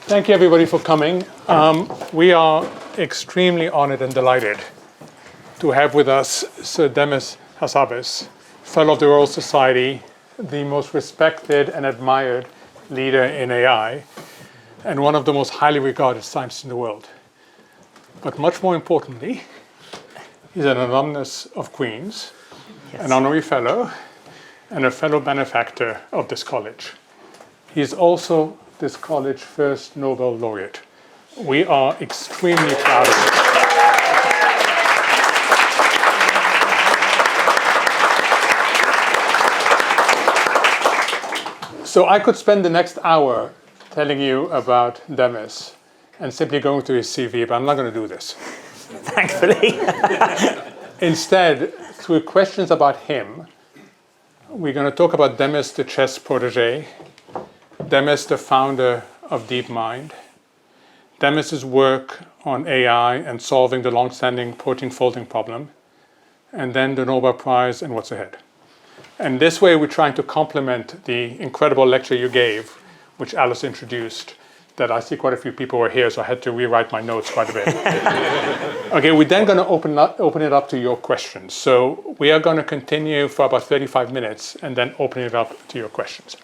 Thank you, everybody, for coming. We are extremely honored and delighted to have with us Sir Demis Hassabis, Fellow of the Royal Society, the most respected and admired leader in AI, and one of the most highly regarded scientists in the world. But much more importantly, he's an alumnus of Queens, an honorary fellow, and a fellow benefactor of this college. He's also this college's first Nobel Laureate. We are extremely proud of him. So I could spend the next hour telling you about Demis and simply going through his CV, but I'm not going to do this. Thankfully. Instead, through questions about him, we're going to talk about Demis, the chess protege, Demis, the founder of DeepMind, Demis's work on AI and solving the long-standing protein folding problem, and then the Nobel Prize and what's ahead. And this way, we're trying to complement the incredible lecture you gave, which Alice introduced, that I see quite a few people were here, so I had to rewrite my notes quite a bit. Okay, we're then going to open it up to your questions. So we are going to continue for about 35 minutes and then open it up to your questions.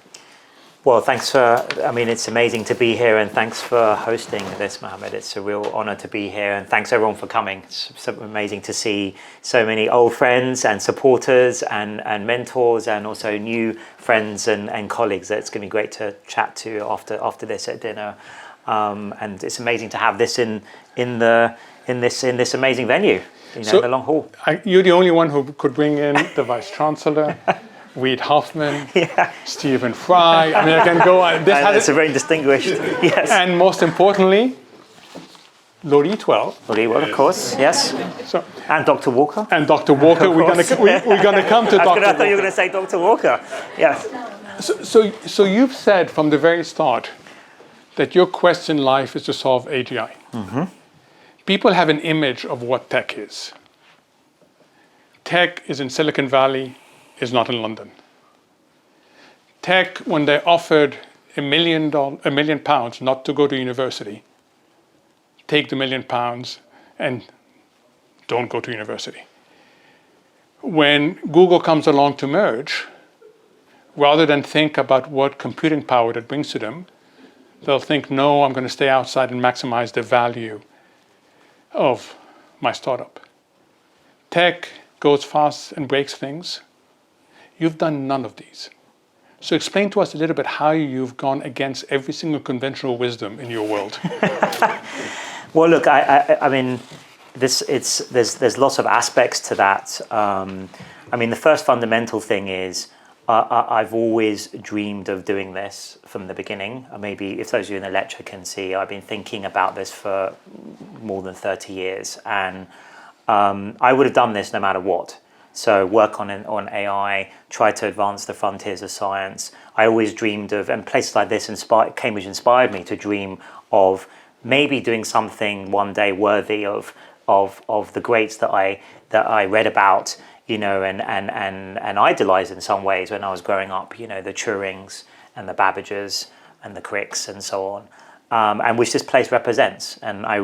Well, thanks for, it's amazing to be here, and thanks for hosting this, Mohamed. It's a real honor to be here, and thanks everyone for coming. It's so amazing to see so many old friends and supporters and mentors, and also new friends and colleagues that it's going to be great to chat to after this at dinner. And it's amazing to have this in this amazing venue, in the long hall. You're the only one who could bring in the Vice Chancellor, Reid Hoffman, Stephen Fry. I mean, I can go on. It's a very distinguished, yes. And most importantly, Lord E12. Lord E12, of course, yes. So, and Dr. Walker. And Dr. Walker. We're going to come to Dr. Walker. I thought you were going to say Dr. Walker. Yes. So you've said from the very start that your quest in life is to solve AGI. Mm-hmm. People have an image of what tech is. Tech is in Silicon Valley, is not in London. Tech, when they're offered £1 million not to go to university, take the £1 million and don't go to university. When Google comes along to merge, rather than think about what computing power that brings to them, they'll think, no, I'm going to stay outside and maximize the value of my startup. Tech goes fast and breaks things. You've done none of these. So explain to us a little bit how you've gone against every single conventional wisdom in your world. Well, look, there's lots of aspects to that. The first fundamental thing is I've always dreamed of doing this from the beginning. Maybe if those of you in the lecture can see, I've been thinking about this for more than 30 years. And I would have done this no matter what. So work on AI, try to advance the frontiers of science. I always dreamed of, and places like this Cambridge inspired me to dream of maybe doing something one day worthy of the greats that I read about, and idolized in some ways when I was growing up, the Turings and the Babbages and the Cricks and so on. And which this place represents, and I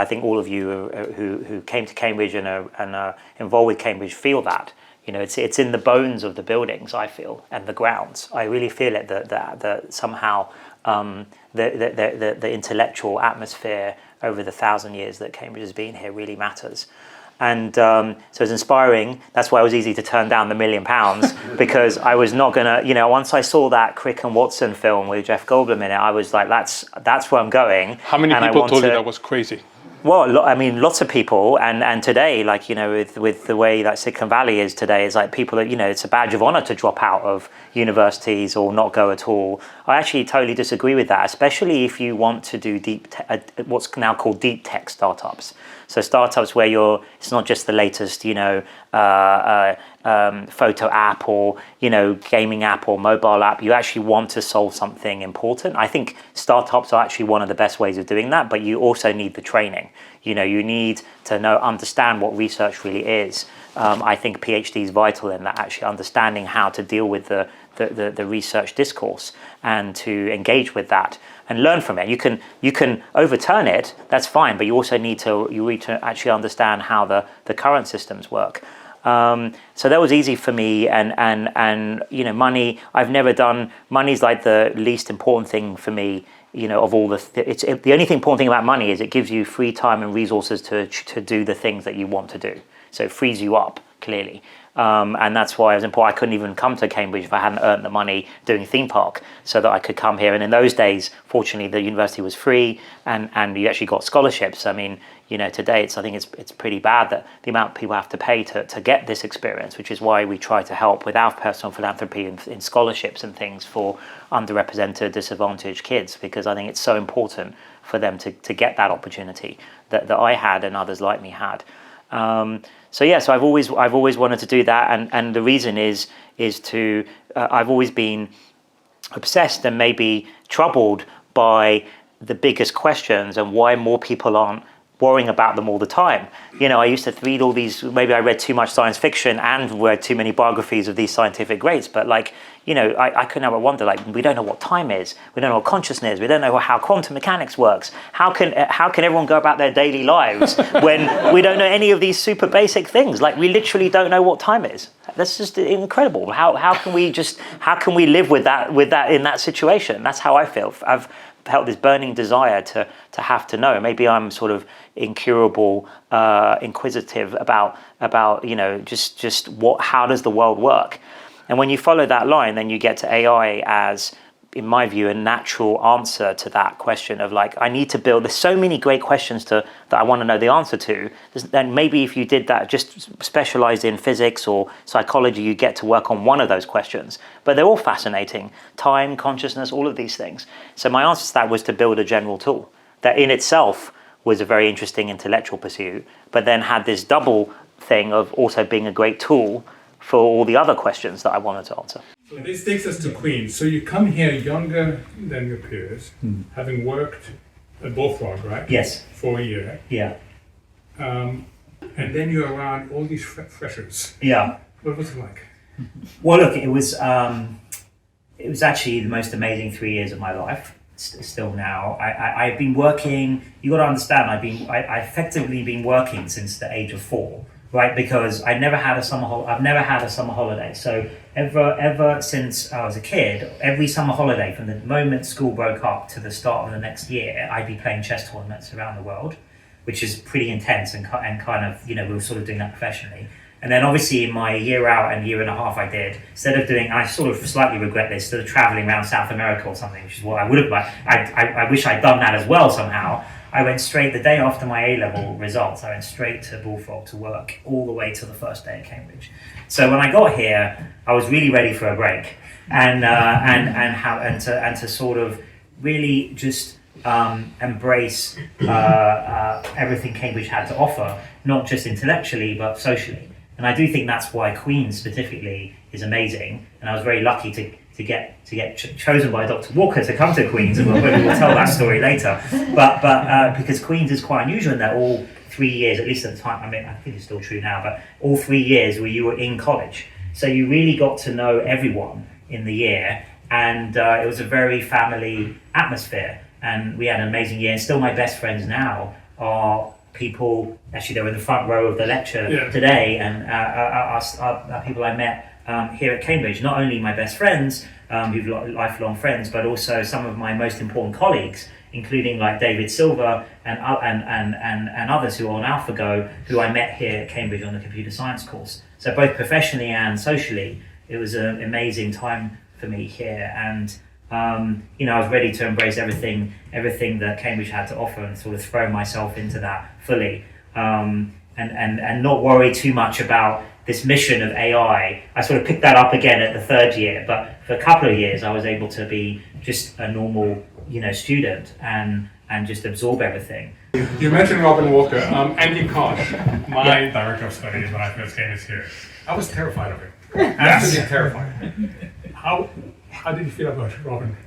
think all of you who came to Cambridge and are involved with Cambridge feel that. It's in the bones of the buildings, I feel, and the grounds. I really feel it that somehow the intellectual atmosphere over the 1,000 years that Cambridge has been here really matters. And so it's inspiring. That's why it was easy to turn down the £1 million, because I was not going to, once I saw that Crick and Watson film with Jeff Goldblum in it, I was like, that's where I'm going. How many people told you that was crazy? Well, lots of people, and today, with the way that Silicon Valley is today, it's like people, it's a badge of honor to drop out of universities or not go at all. I actually totally disagree with that, especially if you want to do what's now called deep tech startups. So startups where it's not just the latest, photo app or, gaming app or mobile app. You actually want to solve something important. I think startups are actually one of the best ways of doing that, but you also need the training. You need to understand what research really is. I think PhD is vital in that, actually understanding how to deal with the research discourse and to engage with that. learn from it. You can overturn it, that's fine, but you also need to actually understand how the current systems work. So that was easy for me, and money. Money's like the least important thing for me. Of all the only important thing about money is it gives you free time and resources to do the things that you want to do. So it frees you up clearly. And that's why it was important. I couldn't even come to Cambridge if I hadn't earned the money doing theme park, so that I could come here. And in those days, fortunately, the university was free, and you actually got scholarships. I mean, today I think it's pretty bad that the amount people have to pay to get this experience, which is why we try to help with our personal philanthropy in scholarships and things for underrepresented, disadvantaged kids, because I think it's so important for them to get that opportunity that I had and others like me had. So I've always wanted to do that, and the reason is to I've always been obsessed and maybe troubled by the biggest questions and why more people aren't worrying about them all the time. I used to read all these, maybe I read too much science fiction and read too many biographies of these scientific greats, but I couldn't help but wonder, we don't know what time is, we don't know what consciousness is, we don't know how quantum mechanics works. How can everyone go about their daily lives when we don't know any of these super basic things? We literally don't know what time is. That's just incredible. How can we live with that in that situation? That's how I feel. I've felt this burning desire to have to know. Maybe I'm sort of incurable, inquisitive about just how does the world work. And when you follow that line, then you get to AI as, in my view, a natural answer to that question of I need to build. There's so many great questions that I want to know the answer to. Then maybe if you did that, just specialized in physics or psychology, you get to work on one of those questions. But they're all fascinating: time, consciousness, all of these things. So my answer to that was to build a general tool that in itself was a very interesting intellectual pursuit, but then had this double thing of also being a great tool for all the other questions that I wanted to answer. So this takes us to Queens. So you come here younger than your peers, having worked at Bullfrog, right? Yes. For a year. Yeah. And then you're around all these freshers. Yeah. What was it like? Well, look, it was actually the most amazing 3 years of my life. Still now, I've been working. You got to understand, I effectively been working since the age of 4. Right, because I've never had a summer holiday. So ever since I was a kid, every summer holiday, from the moment school broke up to the start of the next year, I'd be playing chess tournaments around the world, which is pretty intense and kind of, we were sort of doing that professionally. And then obviously in my year out and year and a half I did, I sort of slightly regret this, instead of traveling around South America or something, which is what I would have liked. I wish I'd done that as well somehow. I went straight, the day after my A-level results, I went straight to Bullfrog to work all the way to the first day at Cambridge. So when I got here, I was really ready for a break, and to sort of really just embrace everything Cambridge had to offer, not just intellectually but socially. And I do think that's why Queens specifically is amazing. And I was very lucky to get chosen by Dr. Walker to come to Queens, and we'll tell that story later. But because Queens is quite unusual in that all 3 years, at least at the time, I mean, I think it's still true now, but all 3 years where you were in college. So you really got to know everyone in the year, and it was a very family atmosphere. And we had an amazing year, and still my best friends now are people, actually they were in the front row of the lecture today, and are people I met here at Cambridge. Not only my best friends, who've lifelong friends, but also some of my most important colleagues, including like David Silver and others who are on AlphaGo, who I met here at Cambridge on the computer science course. So both professionally and socially, it was an amazing time for me here, and I was ready to embrace everything that Cambridge had to offer and sort of throw myself into that fully, and not worry too much about this mission of AI. I sort of picked that up again at the third year, but for a couple of years I was able to be just a normal, student and just absorb everything. You mentioned Robin Walker. Andy Kosh, my director of studies when I first came here. I was terrified of him. Absolutely terrified. How did you feel about Robin?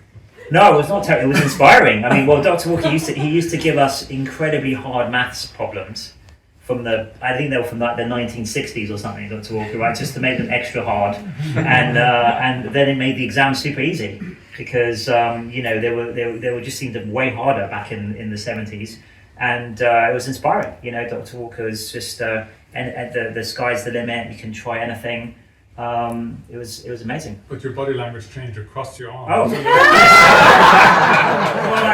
No, it was not terrible. It was inspiring. I mean, well, Dr. Walker used to give us incredibly hard maths problems I think they were from like the 1960s or something, Dr. Walker, right? Just to make them extra hard, and then it made the exam super easy. because they were just seemed way harder back in the 70s, and it was inspiring. Dr. Walker was just and the sky's the limit. You can try anything. It was amazing. But your body language changed across your arms. Oh. Well,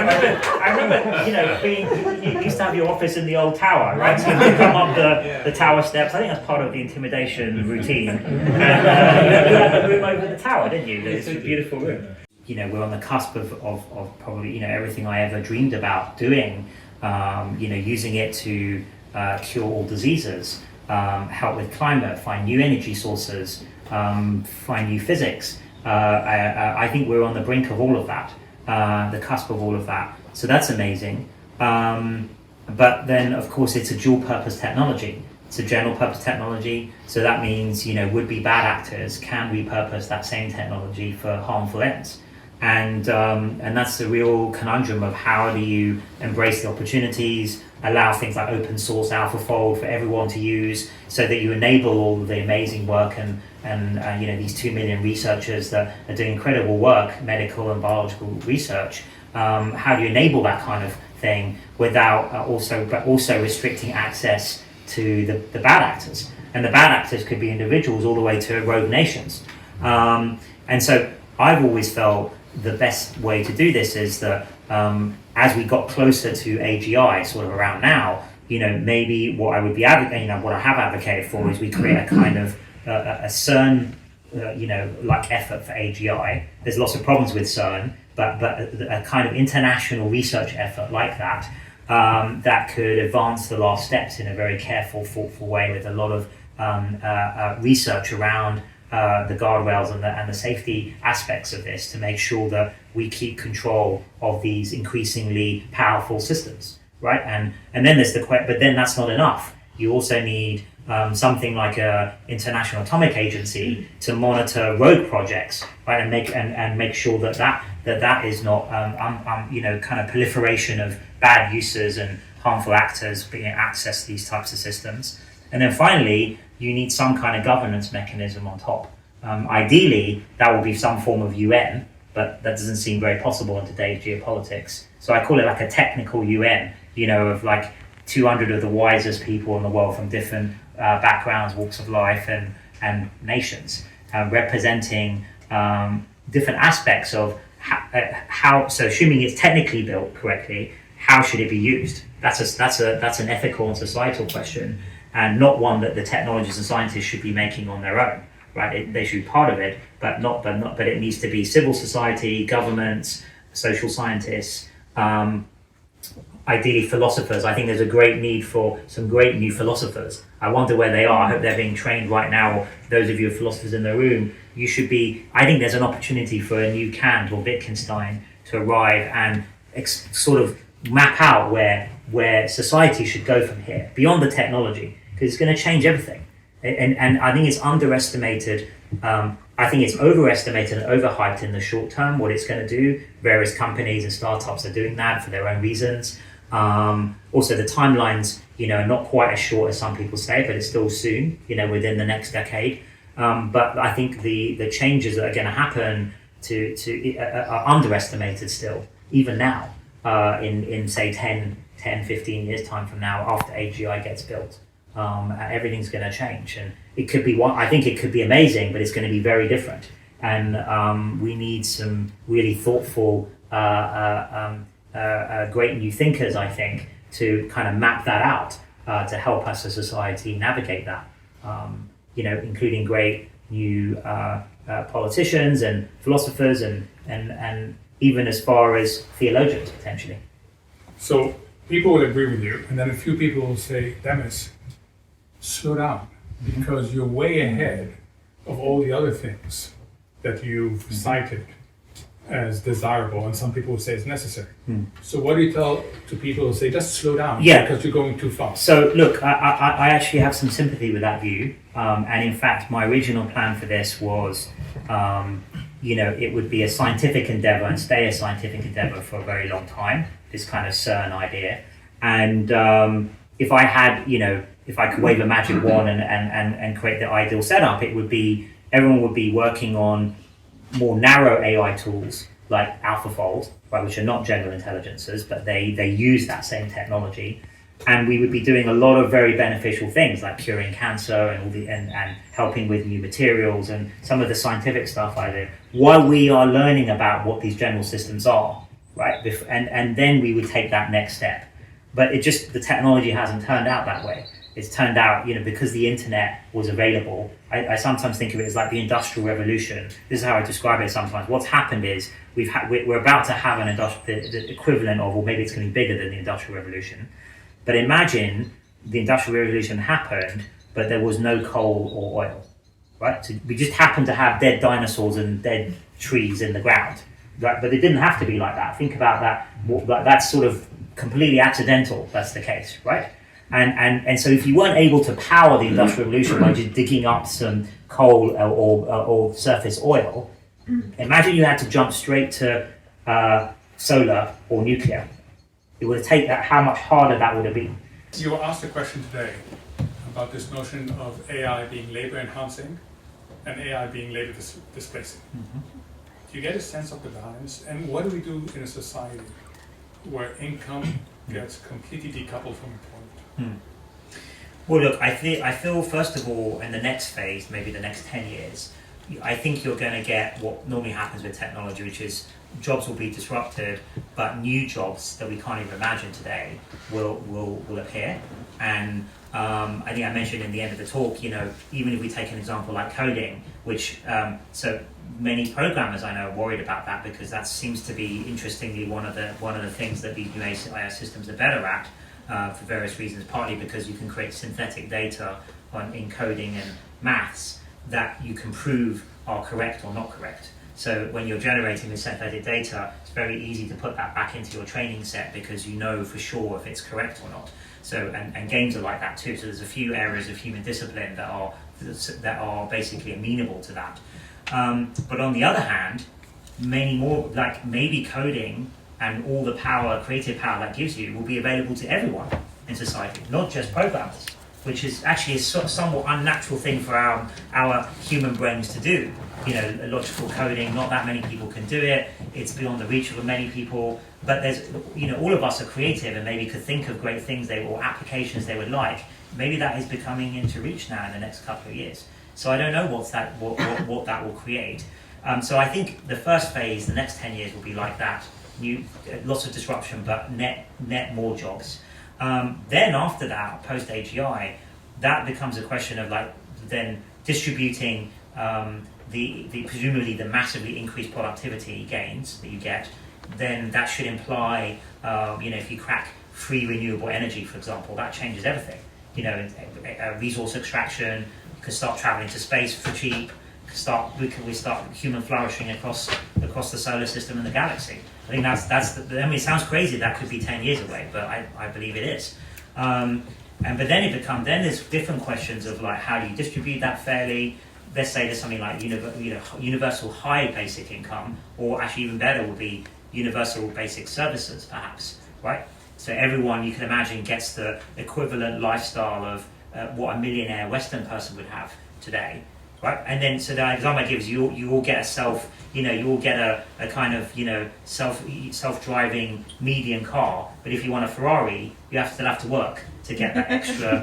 I remember, you used to have your office in the old tower, right? So you come up the tower steps. I think that's part of the intimidation routine. And you had the room over the tower, didn't you? It's a beautiful room. We're on the cusp of probably, everything I ever dreamed about doing, using it to cure all diseases, help with climate, find new energy sources, find new physics. I think we're on the brink of all of that, the cusp of all of that. So that's amazing. But then, of course, it's a dual purpose technology. It's a general purpose technology. So that means, would-be bad actors can repurpose that same technology for harmful ends. And that's the real conundrum of how do you embrace the opportunities, allow things like open source AlphaFold for everyone to use, so that you enable all of the amazing work and these 2 million researchers that are doing incredible work, medical and biological research. How do you enable that kind of thing without also restricting access to the bad actors? And the bad actors could be individuals all the way to rogue nations. And so I've always felt the best way to do this is that as we got closer to AGI, sort of around now, maybe what I would be what I have advocated for is we create a kind of a CERN, like effort for AGI. There's lots of problems with CERN, but a kind of international research effort like that that could advance the last steps in a very careful, thoughtful way with a lot of research around the guardrails and the safety aspects of this to make sure that we keep control of these increasingly powerful systems, right? And then there's but then that's not enough. You also need something like a International Atomic Agency to monitor rogue projects, right? And make sure that is not kind of proliferation of bad users and harmful actors being access to these types of systems. And then finally, you need some kind of governance mechanism on top. Ideally, that will be some form of UN, but that doesn't seem very possible in today's geopolitics. So I call it like a technical UN, of like 200 of the wisest people in the world from different backgrounds, walks of life, and nations, representing different aspects of how. So assuming it's technically built correctly, how should it be used? That's an ethical and societal question, and not one that the technologists and scientists should be making on their own, right? They should be part of it, but it needs to be civil society, governments, social scientists, ideally philosophers. I think there's a great need for some great new philosophers. I wonder where they are. I hope they're being trained right now. Or those of you philosophers in the room, you should be. I think there's an opportunity for a new Kant or Wittgenstein to arrive and sort of map out where society should go from here, beyond the technology, because it's going to change everything. And I think it's underestimated. I think it's overestimated and overhyped in the short term what it's going to do. Various companies and startups are doing that for their own reasons. Also, the timelines, are not quite as short as some people say, but it's still soon, within the next decade. But I think the changes that are going to happen are underestimated still, even now, in say 10, 15 years time from now, after AGI gets built. Everything's going to change, and it could be I think it could be amazing, but it's going to be very different. And we need some really thoughtful, great new thinkers, I think, to kind of map that out to help us as a society navigate that. Including great new politicians and philosophers, and even as far as theologians potentially. So people will agree with you, and then a few people will say, Demis, slow down, because you're way ahead of all the other things that you've cited as desirable, and some people will say it's necessary. So what do you tell to people who say, just slow down, because you're going too fast? So look, I actually have some sympathy with that view, and in fact my original plan for this was it would be a scientific endeavor and stay a scientific endeavor for a very long time, this kind of CERN idea. And if I had, if I could wave a magic wand and create the ideal setup, it would be, everyone would be working on more narrow AI tools like AlphaFold, right, which are not general intelligences, but they use that same technology. And we would be doing a lot of very beneficial things like curing cancer and helping with new materials and some of the scientific stuff I do, while we are learning about what these general systems are, right? And then we would take that next step. But the technology hasn't turned out that way. It's turned out, because the internet was available. I sometimes think of it as like the Industrial Revolution. This is how I describe it sometimes. What's happened is we're about to have the equivalent of, or maybe it's going to be bigger than the Industrial Revolution. But imagine the Industrial Revolution happened, but there was no coal or oil, right? So we just happened to have dead dinosaurs and dead trees in the ground, right? But it didn't have to be like that. Think about that. That's sort of completely accidental. That's the case, right? And so if you weren't able to power the Industrial Revolution by just digging up some coal or surface oil, imagine you had to jump straight to solar or nuclear. It would have taken that, how much harder that would have been. You were asked a question today about this notion of AI being labor enhancing and AI being labor displacing. Do you get a sense of the balance? And what do we do in a society where income gets completely decoupled from employment? Well, look, I feel first of all, in the next phase, maybe the next 10 years, I think you're going to get what normally happens with technology, which is jobs will be disrupted, but new jobs that we can't even imagine today will appear. And I think I mentioned in the end of the talk, even if we take an example like coding, which so many programmers I know are worried about that, because that seems to be, interestingly, one of the things that these new AI systems are better at for various reasons. Partly because you can create synthetic data in coding and maths that you can prove are correct or not correct. So when you're generating this synthetic data, it's very easy to put that back into your training set because you know for sure if it's correct or not. So and games are like that too. So there's a few areas of human discipline that are basically amenable to that. But on the other hand, many more, like maybe coding and all the power, creative power that gives you, will be available to everyone in society, not just programmers, which is actually a somewhat unnatural thing for our human brains to do. Logical coding, not that many people can do it. It's beyond the reach of many people. But there's, all of us are creative and maybe could think of great things or applications they would like. Maybe that is becoming into reach now in the next couple of years. So I don't know what that will create. So I think the first phase, the next 10 years, will be like that. Lots of disruption, but net more jobs. Then after that, post AGI, that becomes a question of then distributing the presumably the massively increased productivity gains that you get. Then that should imply, if you crack free renewable energy, for example, that changes everything. Resource extraction, you can start traveling to space for cheap. We start human flourishing across the solar system and the galaxy. I think it sounds crazy. That could be 10 years away, but I believe it is. But then there's different questions of how do you distribute that fairly. Let's say there's something like universal high basic income, or actually even better would be universal basic services, perhaps, right? So everyone, you can imagine, gets the equivalent lifestyle of what a millionaire Western person would have today. Right, and then so the example I give is you all get you all get a kind of self-driving medium car, but if you want a Ferrari, you still have to work to get that extra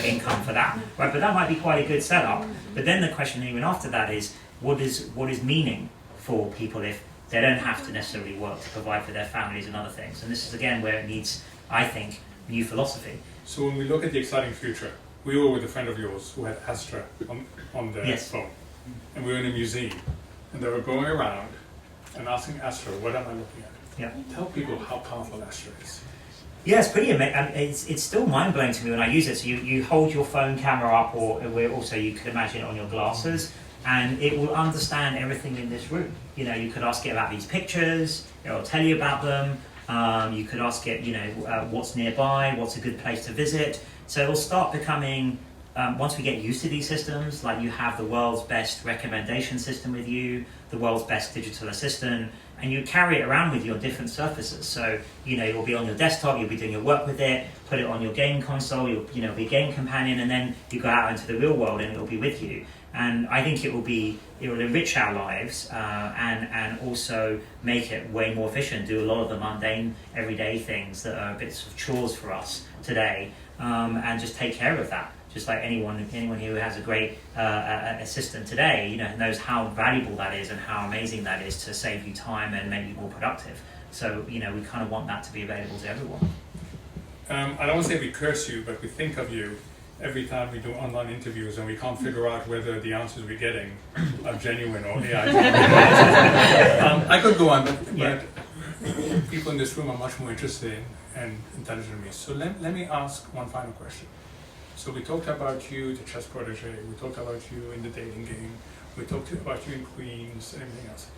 income for that. Right, but that might be quite a good setup. But then the question even after that is what is meaning for people if they don't have to necessarily work to provide for their families and other things. And this is again where it needs, I think, new philosophy. So when we look at the exciting future, we were with a friend of yours who had Astra on their phone, and we were in a museum, and they were going around and asking Astra, what am I looking at? Yeah. Tell people how powerful Astra is. Yeah, it's pretty amazing. It's still mind-blowing to me when I use it. So you hold your phone camera up, or also you could imagine it on your glasses, and it will understand everything in this room. You could ask it about these pictures, it will tell you about them. You could ask it, what's nearby, what's a good place to visit. So it will start becoming, once we get used to these systems, like you have the world's best recommendation system with you, the world's best digital assistant, and you carry it around with you on different surfaces. So, you'll be on your desktop, you'll be doing your work with it, put it on your game console, you'll be a game companion, and then you go out into the real world and it'll be with you. And I think it will enrich our lives and also make it way more efficient, do a lot of the mundane, everyday things that are bits of chores for us today, and just take care of that. Just like anyone who has a great assistant today, knows how valuable that is and how amazing that is to save you time and make you more productive. So, we kind of want that to be available to everyone. I don't want to say we curse you, but we think of you every time we do online interviews and we can't figure out whether the answers we're getting are genuine or AI. I could go on, but people in this room are much more interested and intelligent than me. So let me ask one final question. So we talked about you, the chess protege, we talked about you in the dating game, we talked about you in Queens and everything else.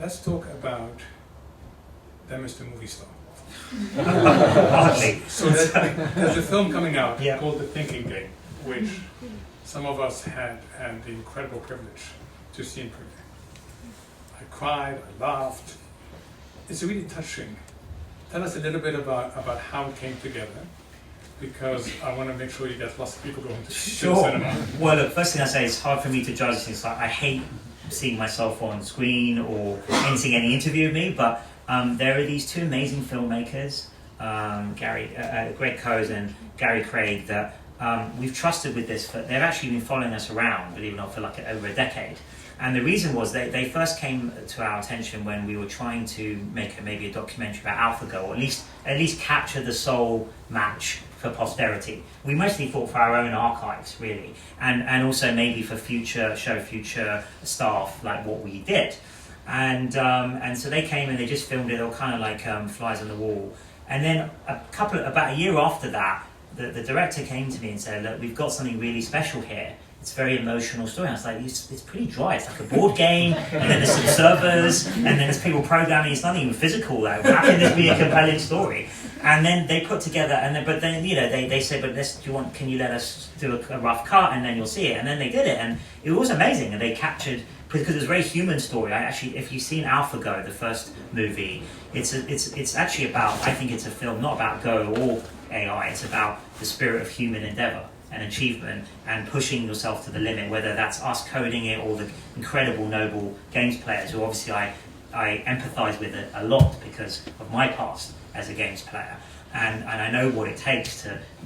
Let's talk about Demis the movie star. So there's a film coming out called The Thinking Game, which some of us had the incredible privilege to see in premiere. I cried, I laughed. It's really touching. Tell us a little bit about how it came together, because I want to make sure you get lots of people going to the cinema. Well, look, first thing I say, it's hard for me to judge things. Like, I hate seeing myself on screen or seeing any interview of me, but there are these two amazing filmmakers, Greg Coes and Gary Craig, that we've trusted with this. They've actually been following us around, believe it or not, for like over a decade. And the reason was they first came to our attention when we were trying to make maybe a documentary about AlphaGo, or at least capture the soul match for posterity. We mostly thought for our own archives, really, and also maybe for future staff, like what we did. And so they came and they just filmed it. They were kind of like flies on the wall. And then about a year after that, the director came to me and said, "Look, we've got something really special here. It's a very emotional story." I was like, it's pretty dry. It's like a board game, and then there's some servers, and then there's people programming. It's nothing even physical. Like, how can this be a compelling story? And then they put together, but then they said, "But can you let us do a rough cut, and then you'll see it." And then they did it, and it was amazing. And they captured, because it's a very human story. If you've seen AlphaGo, the first movie, it's actually about, I think it's a film not about Go or AI. It's about the spirit of human endeavor and achievement and pushing yourself to the limit, whether that's us coding it or the incredible noble games players who obviously I empathize with it a lot because of my past as a games player, and I know what it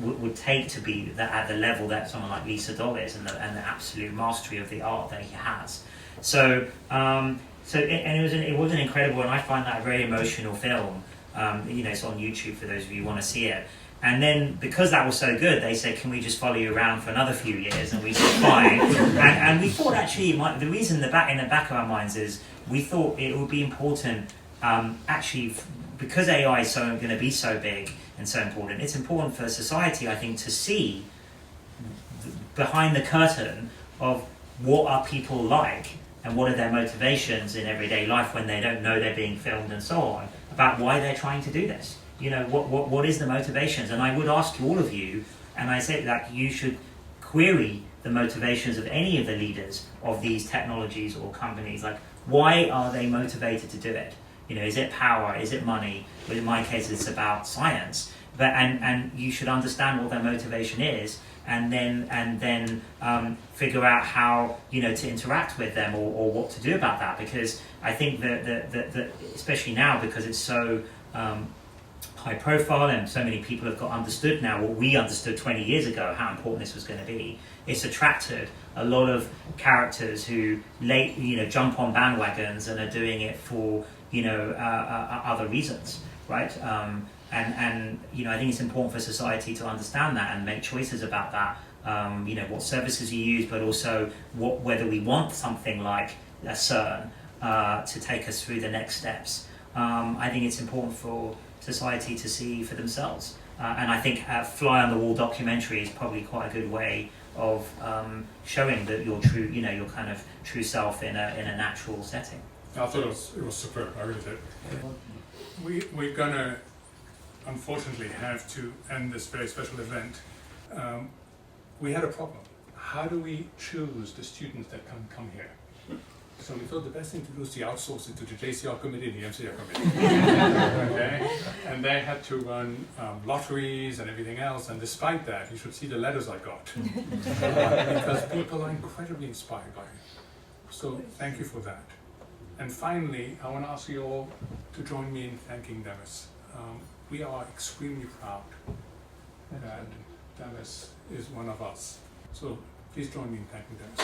would take to be at the level that someone like Lisa Doll is, and the absolute mastery of the art that he has. So it was an incredible, and I find that a very emotional film. It's on YouTube for those of you who want to see it. And then, because that was so good, they said, "Can we just follow you around for another few years?" And we said, "Fine." and we thought, actually, the reason in the back of our minds is we thought it would be important, because AI is going to be so big and so important. It's important for society, I think, to see behind the curtain of what are people like and what are their motivations in everyday life when they don't know they're being filmed and so on, about why they're trying to do this. What is the motivations? And I would ask all of you, and I say that you should query the motivations of any of the leaders of these technologies or companies. Like, why are they motivated to do it? Is it power? Is it money? But in my case, it's about science. But and you should understand what their motivation is, and then figure out how to interact with them or what to do about that. Because I think that especially now, because it's so high profile and so many people have got understood now what we understood 20 years ago, how important this was going to be. It's attracted a lot of characters who jump on bandwagons and are doing it for other reasons, right? And I think it's important for society to understand that and make choices about that. What services you use, but also whether we want something like a CERN to take us through the next steps. I think it's important for society to see for themselves, and I think a fly on the wall documentary is probably quite a good way of showing that your true, your kind of true self in a natural setting. I thought it was superb. I really did. We're gonna unfortunately have to end this very special event. We had a problem. How do we choose the students that can come here? So we thought the best thing to do is to outsource it to the JCR committee and the MCR committee. Okay? And they had to run lotteries and everything else, and despite that, you should see the letters I got. Because people are incredibly inspired by it. So thank you for that. And finally, I want to ask you all to join me in thanking Demis. We are extremely proud that Demis is one of us. So please join me in thanking Demis.